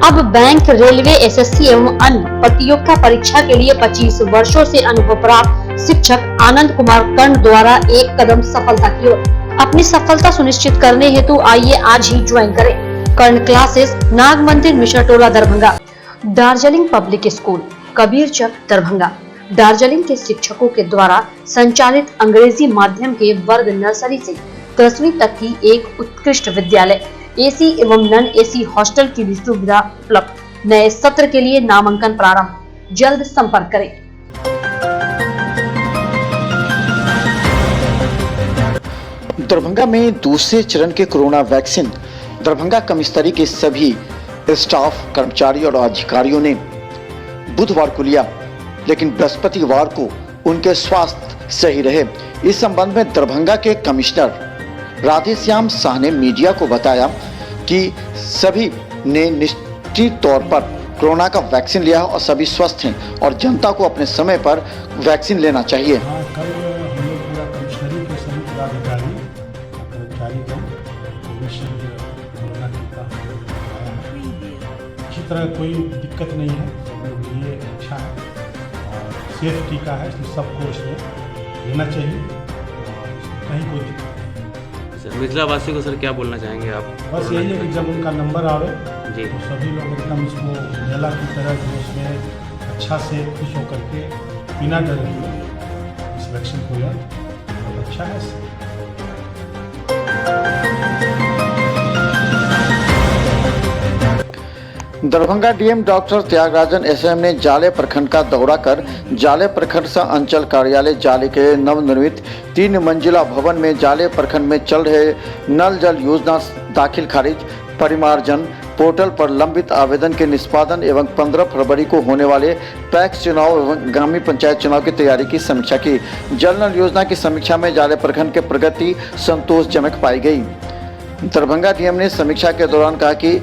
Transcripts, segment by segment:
अब bank, railway, SSC एवं अन्य प्रतियोगिता परीक्षा के लिए 25 वर्षों से अनुभव प्राप्त शिक्षक आनंद कुमार कर्ण द्वारा एक कदम सफलता की ओर। अपनी सफलता सुनिश्चित करने हेतु आइए आज ही ज्वाइन करें कर्ण classes, Nag Mandir, Mishra Tola, Darbhanga. Darjeeling public school, Kabirchak, Darbhanga. Darjeeling के शिक्षकों के द्वारा संचालित अंग्रेजी माध्यम के वर्ग नर्सरी से 10वीं तक की एक उत्कृष्ट विद्यालय, एसी एवं नॉन एसी हॉस्टल की भी सुविधा उपलब्ध। नए सत्र के लिए नामांकन प्रारंभ, जल्द संपर्क करें। दरभंगा में दूसरे चरण के कोरोना वैक्सीन दरभंगा कमिश्नरी के सभी स्टाफ, कर्मचारी और अधिकारियों ने बुधवार को लिया, लेकिन बृहस्पतिवार को उनके स्वास्थ्य सही रहे। इस संबंध में दरभंगा के कमिश्नर राधेश्याम शाह ने मीडिया को बताया कि सभी ने निश्चित तौर पर कोरोना का वैक्सीन लिया और सभी स्वस्थ हैं और जनता को अपने समय पर वैक्सीन लेना चाहिए। कल हम लोग पूरा कमिश्नरी के सभी पदाधिकारी, कर्मचारीगण कोरोना टीका लगाया है। किसी तरह कोई दिक्कत नहीं है, ये अच्छा है और सेफ टीका है, इसलिए सबको इसमें लेना चाहिए, कहीं कोई दिक्कत नहीं। मिथिला वासी को सर क्या बोलना चाहेंगे आप? बस यही है कि जब उनका नंबर आवे जी तो सभी लोग एकदम इसको मेला की तरह जो उसमें अच्छा से खुश होकर के बिना डर के इस वैक्सीन को लें, बहुत अच्छा है। Darbhanga DM doctor Thyagarajan SM ने जाले प्रखंड का दौरा कर जाले प्रखंड से अंचल कार्यालय जाले के नवनिर्मित 3 मंजिला भवन में जाले प्रखंड में चल रहे नल जल योजना दाखिल खारिज, परिमार्जन पोर्टल पर लंबित आवेदन के निष्पादन एवं 15 फरवरी को होने वाले पैक्स चुनाव एवं ग्रामीण पंचायत चुनाव की तैयारी की समीक्षा की। जल नल योजना की समीक्षा में जाले प्रखंड के प्रगति संतोषजनक पाई गई। दरभंगा डीएम ने समीक्षा के दौरान कहा कि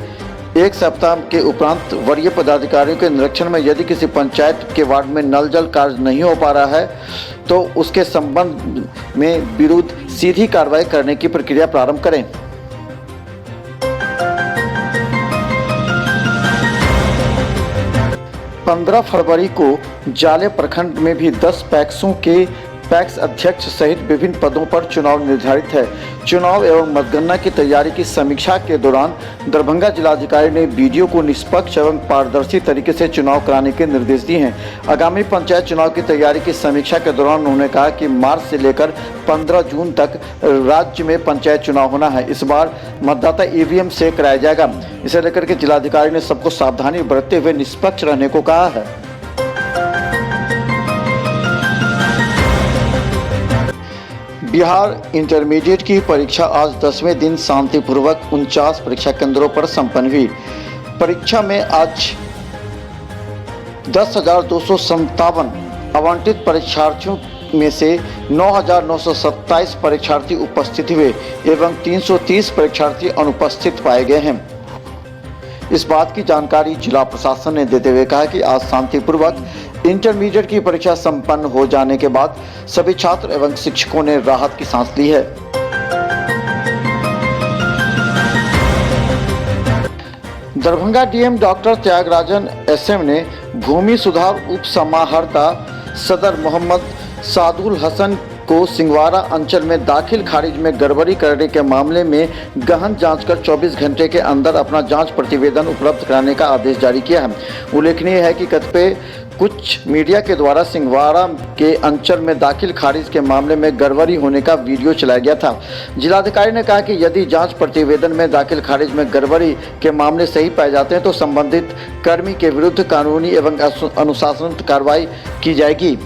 एक सप्ताह के उपरांत वरीय पदाधिकारियों के निरीक्षण में यदि किसी पंचायत के वार्ड में नल जल कार्य नहीं हो पा रहा है तो उसके संबंध में विरुद्ध सीधी कार्रवाई करने की प्रक्रिया प्रारंभ करें। पंद्रह फरवरी को जाले प्रखंड में भी 10 पैक्सों के पैक्स अध्यक्ष सहित विभिन्न पदों पर चुनाव निर्धारित है। चुनाव एवं मतगणना की तैयारी की समीक्षा के दौरान दरभंगा जिलाधिकारी ने बीडीओ को निष्पक्ष एवं पारदर्शी तरीके से चुनाव कराने के निर्देश दिए हैं। आगामी पंचायत चुनाव की तैयारी की समीक्षा के दौरान उन्होंने कहा कि मार्च से लेकर 15 जून तक राज्य में पंचायत चुनाव होना है। इस बार मतदाता ईवीएम से कराया जाएगा। इसे लेकर के जिलाधिकारी ने सबको सावधानी बरतते हुए निष्पक्ष रहने को कहा है। बिहार इंटरमीडिएट की परीक्षा आज 10वें दिन शांतिपूर्वक 49 परीक्षा केंद्रों पर संपन्न हुई। परीक्षा में आज 10,257 आवंटित परीक्षार्थियों में से 9,927 परीक्षार्थी उपस्थित हुए एवं 330 परीक्षार्थी अनुपस्थित पाए गए हैं। इस बात की जानकारी जिला प्रशासन ने देते हुए कहा कि आज शांतिपूर्वक इंटरमीडिएट की परीक्षा संपन्न हो जाने के बाद सभी छात्र एवं शिक्षकों ने राहत की सांस ली है। Darbhanga DM doctor Thyagarajan SM ने भूमि सुधार उप समाहर्ता सदर मोहम्मद सादुल हसन को सिंगवाड़ा अंचल में दाखिल खारिज में गड़बड़ी करने के मामले में गहन जांच कर 24 घंटे के अंदर अपना जांच प्रतिवेदन उपलब्ध कराने का आदेश जारी किया है। उल्लेखनीय है कि कतिपय कुछ मीडिया के द्वारा सिंगवाड़ा के अंचल में दाखिल खारिज के मामले में गड़बड़ी होने का वीडियो चलाया गया था। जिलाधिकारी ने कहा कि यदि जांच प्रतिवेदन में दाखिल खारिज में गड़बड़ी के मामले सही पाए जाते हैं तो संबंधित कर्मी के विरुद्ध कानूनी एवं अनुशासन कार्रवाई की जाएगी।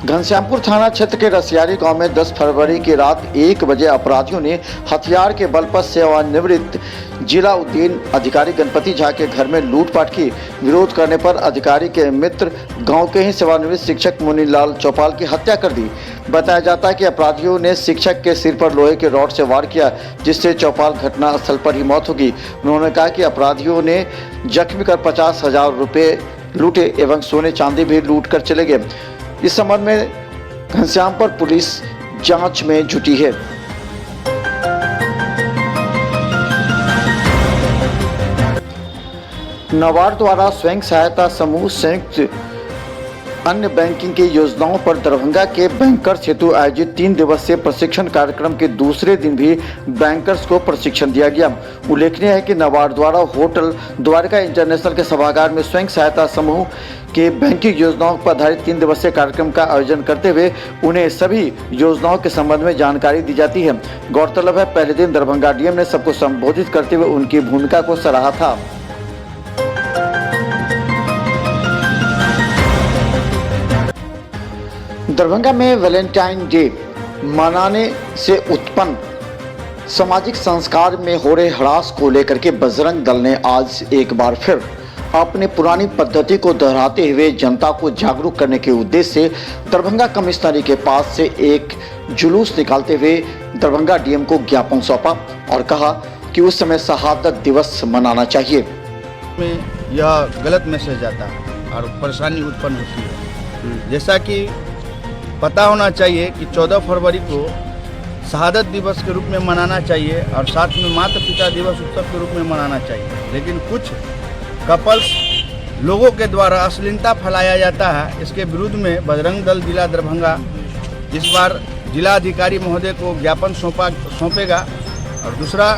घनश्यामपुर थाना क्षेत्र के रसियारी गांव में 10 फरवरी की रात 1 बजे अपराधियों ने हथियार के बल पर सेवानिवृत्त जिला उद्यान अधिकारी गणपति झा के घर में लूटपाट की। विरोध करने पर अधिकारी के मित्र गांव के ही सेवानिवृत्त शिक्षक मुनीलाल चौपाल की हत्या कर दी। बताया जाता है कि अपराधियों ने शिक्षक के सिर पर लोहे के रॉड से वार किया, जिससे चौपाल घटनास्थल पर ही मौत हो गई। उन्होंने कहा कि अपराधियों ने जख्मी कर 50,000 रुपये लूटे एवं सोने चांदी भी लूट कर चले गए। इस संबंध में घनश्यामपुर पुलिस जांच में जुटी है। नाबार्ड द्वारा स्वयं सहायता समूह संयुक्त अन्य बैंकिंग की योजनाओं पर दरभंगा के बैंकर्स हेतु आयोजित 3 दिवसीय प्रशिक्षण कार्यक्रम के दूसरे दिन भी बैंकर्स को प्रशिक्षण दिया गया। उल्लेखनीय है कि नाबार्ड द्वारा होटल द्वारका इंटरनेशनल के सभागार में स्वयं सहायता समूह के बैंकिंग योजनाओं पर आधारित 3 दिवसीय कार्यक्रम का आयोजन करते हुए उन्हें सभी योजनाओं के संबंध में जानकारी दी जाती है। गौरतलब है, पहले दिन दरभंगा डीएम ने सबको संबोधित करते हुए उनकी भूमिका को सराहा था। दरभंगा में वैलेंटाइन डे मनाने से उत्पन्न सामाजिक संस्कार में हो रहे ह्रास को लेकर के बजरंग दल ने आज एक बार फिर अपनी पुरानी पद्धति को दोहराते हुए जनता को जागरूक करने के उद्देश्य से दरभंगा कमिश्नरी के पास से एक जुलूस निकालते हुए दरभंगा डीएम को ज्ञापन सौंपा और कहा कि उस समय शहादत दिवस मनाना चाहिए। में यह गलत मैसेज आता है और परेशानी उत्पन्न होती है। जैसा कि पता होना चाहिए कि 14 फरवरी को शहादत दिवस के रूप में मनाना चाहिए और साथ में माता पिता दिवस उत्सव के रूप में मनाना चाहिए, लेकिन कुछ कपल्स लोगों के द्वारा अश्लीलता फैलाया जाता है। इसके विरुद्ध में बजरंग दल जिला दरभंगा इस बार जिला अधिकारी महोदय को ज्ञापन सौंपेगा और दूसरा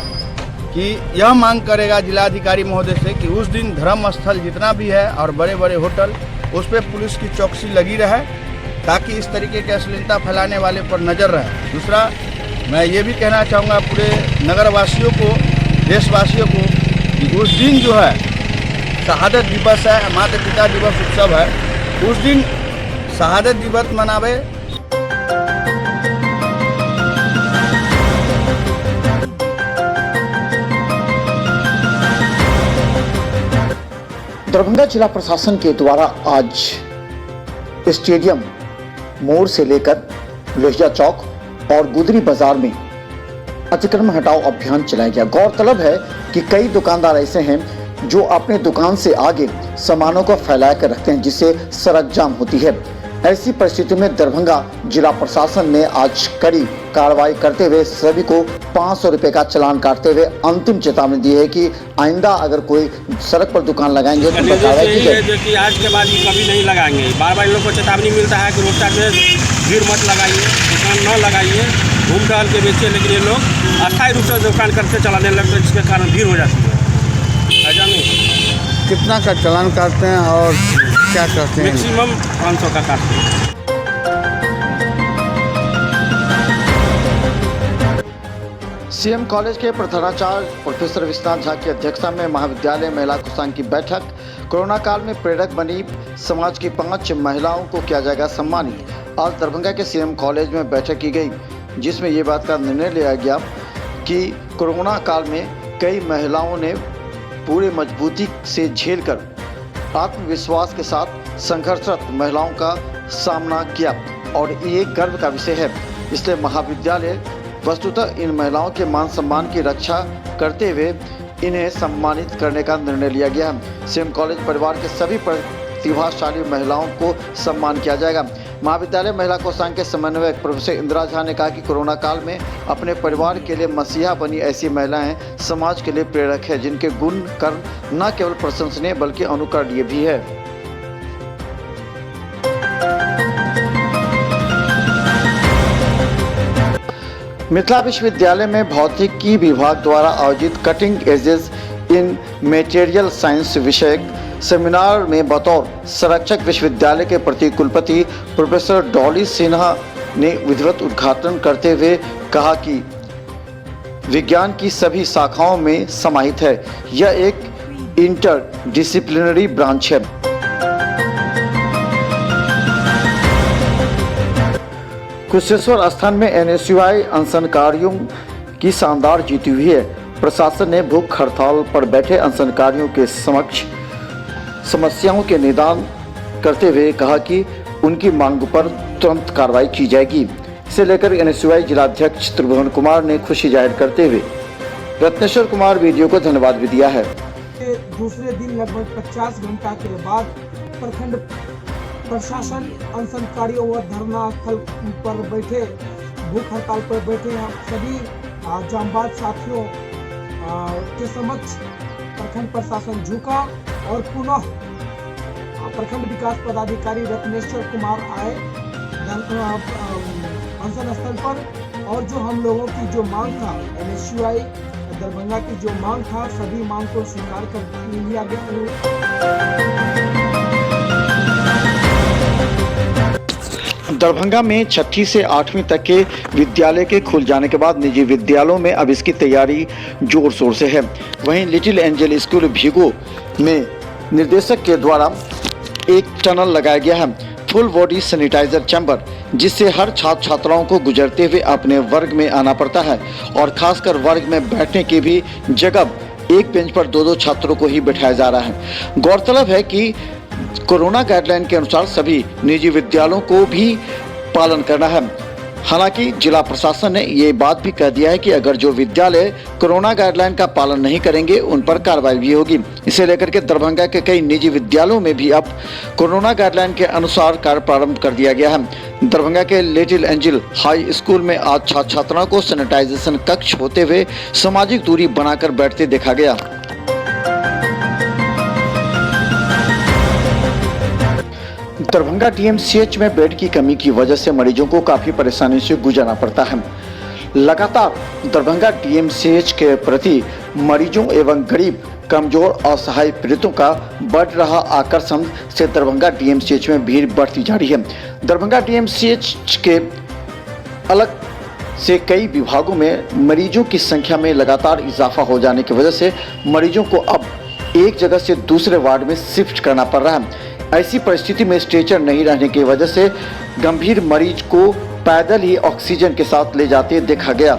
कि यह मांग करेगा जिलाधिकारी महोदय से कि उस दिन धर्म स्थल जितना भी है और बड़े बड़े होटल उस पर पुलिस की चौकसी लगी रहे ताकि इस तरीके के अश्लीलता फैलाने वाले पर नज़र रहे। दूसरा, मैं ये भी कहना चाहूँगा पूरे नगरवासियों को, देशवासियों को कि उस दिन जो है शहादत दिवस है, माता पिता दिवस उत्सव है, उस दिन शहादत दिवस मनावे। दरभंगा जिला प्रशासन के द्वारा आज स्टेडियम मोड़ से लेकर लोहिया चौक और गुदरी बाजार में अतिक्रमण हटाओ अभियान चलाया गया। गौरतलब है कि कई दुकानदार ऐसे हैं जो अपने दुकान से आगे सामानों को फैला कर रखते हैं, जिससे सड़क जाम होती है। ऐसी परिस्थिति में दरभंगा जिला प्रशासन ने आज कड़ी कार्रवाई करते हुए सभी को 500 रुपए का चालान काटते हुए अंतिम चेतावनी दी है कि आइंदा अगर कोई सड़क पर दुकान लगाएंगे तो कार्रवाई की जाएगी। जो कि आज के बाद कभी नहीं लगाएंगे। बार बार लोगों को चेतावनी मिलता है कि रोड साइड में भीड़ मत लगाइए, दुकान न लगाइए, घूम टहल के बेचिए, लेकिन ये लोग अस्थायी रूप से दुकान करके चलाने लगते हैं, जिसके कारण भीड़ हो जाती है। ऐसा नहीं। कितना का चालान काटते हैं और क्या करते हैं? मैक्सिमम 500 का काटते हैं। सीएम कॉलेज के प्रधानाचार्य प्रोफेसर विश्वनाथ झा की अध्यक्षता में महाविद्यालय महिला कोषांग की बैठक। कोरोना काल में प्रेरक बनी समाज की 5 महिलाओं को किया जाएगा सम्मानित। आज दरभंगा के सीएम कॉलेज में बैठक की गई, जिसमें ये बात का निर्णय लिया गया कि कोरोना काल में कई महिलाओं ने पूरे मजबूती से झेलकर आत्मविश्वास के साथ संघर्षरत महिलाओं का सामना किया और ये गर्व का विषय है। इसलिए महाविद्यालय वस्तुतः इन महिलाओं के मान सम्मान की रक्षा करते हुए इन्हें सम्मानित करने का निर्णय लिया गया है। सीएम कॉलेज परिवार के सभी प्रतिभाशाली महिलाओं को सम्मान किया जाएगा। महाविद्यालय महिला कोषांग के समन्वयक प्रोफेसर इंदिरा झा ने कहा कि कोरोना काल में अपने परिवार के लिए मसीहा बनी ऐसी महिलाएं समाज के लिए प्रेरक है, जिनके गुण कर्म न केवल प्रशंसनीय बल्कि अनुकरणीय भी है। मिथिला विश्वविद्यालय में भौतिकी विभाग द्वारा आयोजित cutting edges in material science विषयक सेमिनार में बतौर संरक्षक विश्वविद्यालय के प्रति कुलपति प्रोफेसर डॉली सिन्हा ने विधिवत उद्घाटन करते हुए कहा कि विज्ञान की सभी शाखाओं में समाहित है। यह एक इंटरडिसिप्लिनरी ब्रांच है। कुशेश्वर स्थान में एनएसयूआई अनशनकारियों की शानदार जीती हुई है। प्रशासन ने भूख हड़ताल पर बैठे अनशनकारियों के समक्ष समस्याओं के निदान करते हुए कहा कि उनकी मांग पर तुरंत कार्रवाई की जाएगी। इसे लेकर एनएसयूआई जिलाध्यक्ष त्रिभुवन कुमार ने खुशी जाहिर करते हुए रत्नेश्वर कुमार वीडियो को धन्यवाद भी दिया है। दूसरे दिन लगभग 50 घंटा के बाद प्रखंड प्रशासन अनशनकारियों व धरना स्थल पर बैठे, भूख हड़ताल पर बैठे हम सभी जांबाज साथियों के समक्ष प्रखंड प्रशासन झुका और पुनः प्रखंड विकास पदाधिकारी रत्नेश्वर कुमार आए अनशन स्थल पर और जो हम लोगों की जो मांग था NSUI दरभंगा की जो मांग था सभी मांग को स्वीकार कर लिया गया। दरभंगा में 6वीं से 8वीं तक के विद्यालय के खुल जाने के बाद निजी विद्यालयों में अब इसकी तैयारी जोर शोर से है। वहीं लिटिल एंजल स्कूल भीगो में निर्देशक के द्वारा एक टनल लगाया गया है, फुल बॉडी सैनिटाइजर चैम्बर, जिससे हर छात्र छात्राओं को गुजरते हुए अपने वर्ग में आना पड़ता है और खासकर वर्ग में बैठने की भी जगह एक बेंच पर 2-2 छात्रों को ही बिठाया जा रहा है। गौरतलब है कि कोरोना गाइडलाइन के अनुसार सभी निजी विद्यालयों को भी पालन करना है। हालांकि जिला प्रशासन ने ये बात भी कह दिया है कि अगर जो विद्यालय कोरोना गाइडलाइन का पालन नहीं करेंगे उन पर कार्रवाई भी होगी। इसे लेकर के दरभंगा के कई निजी विद्यालयों में भी अब कोरोना गाइडलाइन के अनुसार कार्य प्रारंभ कर दिया गया है। दरभंगा के लिटिल एंजल हाई स्कूल में आज छात्र छात्राओं को सैनिटाइजेशन कक्ष होते हुए सामाजिक दूरी बनाकर बैठते देखा गया। दरभंगा DMCH में बेड की कमी की वजह से मरीजों को काफी परेशानी से गुजरना पड़ता है। लगातार दरभंगा DMCH के प्रति मरीजों एवं गरीब, कमजोर, असहाय पीड़ितों का बढ़ रहा आकर्षण से दरभंगा DMCH में भीड़ बढ़ती जा रही है। दरभंगा DMCH के अलग से कई विभागों में मरीजों की संख्या में लगातार इजाफा हो जाने की वजह से मरीजों को अब एक जगह से दूसरे वार्ड में शिफ्ट करना पड़ रहा है। ऐसी परिस्थिति में स्ट्रेचर नहीं रहने की वजह से गंभीर मरीज को पैदल ही ऑक्सीजन के साथ ले जाते देखा गया।